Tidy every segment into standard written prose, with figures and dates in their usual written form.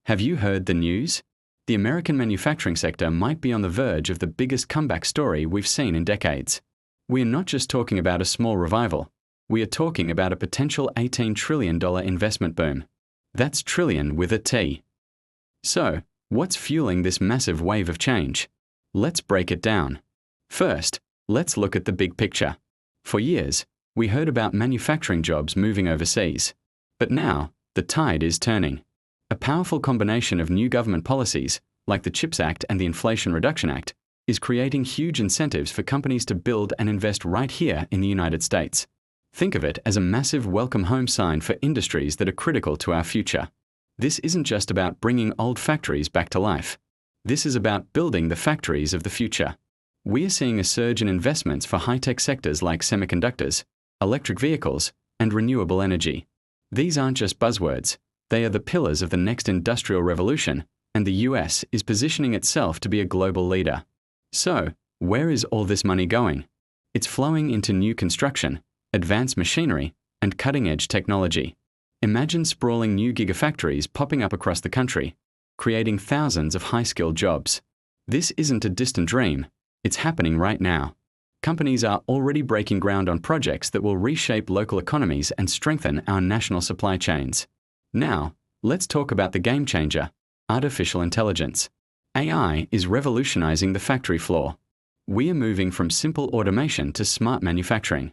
Have you heard the news? The American manufacturing sector might be on the verge of the biggest comeback story we've seen in decades. We are not just talking about a small revival. We are talking about a potential $18 trillion investment boom. That's trillion with a T. So, what's fueling this massive wave of change? Let's break it down. First, let's look at the big picture. For years, we heard about manufacturing jobs moving overseas. But now, the tide is turning. A powerful combination of new government policies, like the CHIPS Act and the Inflation Reduction Act, is creating huge incentives for companies to build and invest right here in the United States. Think of it as a massive welcome home sign for industries that are critical to our future. This isn't just about bringing old factories back to life. This is about building the factories of the future. We are seeing a surge in investments for high-tech sectors like semiconductors, electric vehicles, and renewable energy. These aren't just buzzwords. They are the pillars of the next industrial revolution, and the US is positioning itself to be a global leader. So, where is all this money going? It's flowing into new construction, advanced machinery, and cutting-edge technology. Imagine sprawling new gigafactories popping up across the country, creating thousands of high-skilled jobs. This isn't a distant dream. It's happening right now. Companies are already breaking ground on projects that will reshape local economies and strengthen our national supply chains. Now, let's talk about the game changer, artificial intelligence. AI is revolutionizing the factory floor. We are moving from simple automation to smart manufacturing.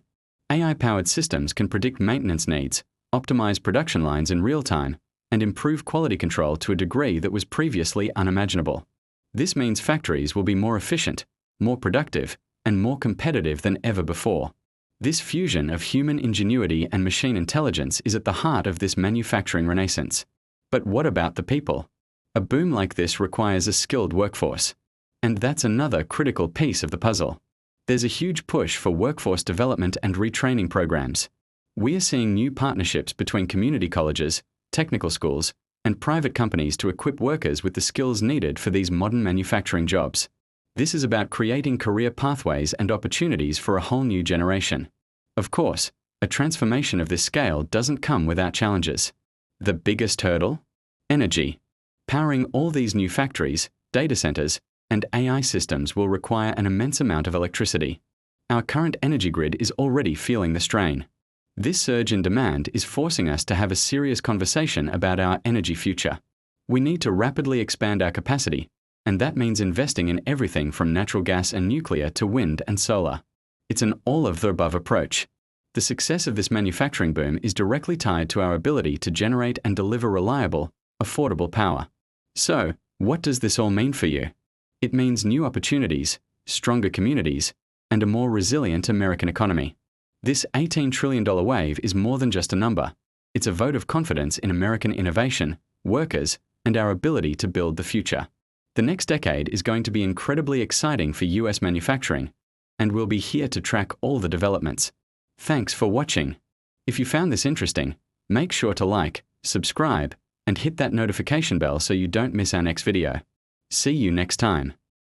AI-powered systems can predict maintenance needs, optimize production lines in real time, and improve quality control to a degree that was previously unimaginable. This means factories will be more efficient, more productive, and more competitive than ever before. This fusion of human ingenuity and machine intelligence is at the heart of this manufacturing renaissance. But what about the people? A boom like this requires a skilled workforce. And that's another critical piece of the puzzle. There's a huge push for workforce development and retraining programs. We are seeing new partnerships between community colleges, technical schools, and private companies to equip workers with the skills needed for these modern manufacturing jobs. This is about creating career pathways and opportunities for a whole new generation. Of course, a transformation of this scale doesn't come without challenges. The biggest hurdle? Energy. Powering all these new factories, data centers, and AI systems will require an immense amount of electricity. Our current energy grid is already feeling the strain. This surge in demand is forcing us to have a serious conversation about our energy future. We need to rapidly expand our capacity, and that means investing in everything from natural gas and nuclear to wind and solar. It's an all-of-the-above approach. The success of this manufacturing boom is directly tied to our ability to generate and deliver reliable, affordable power. So, what does this all mean for you? It means new opportunities, stronger communities, and a more resilient American economy. This $18 trillion wave is more than just a number. It's a vote of confidence in American innovation, workers, and our ability to build the future. The next decade is going to be incredibly exciting for US manufacturing, and we'll be here to track all the developments. Thanks for watching. If you found this interesting, make sure to like, subscribe, and hit that notification bell so you don't miss our next video. See you next time.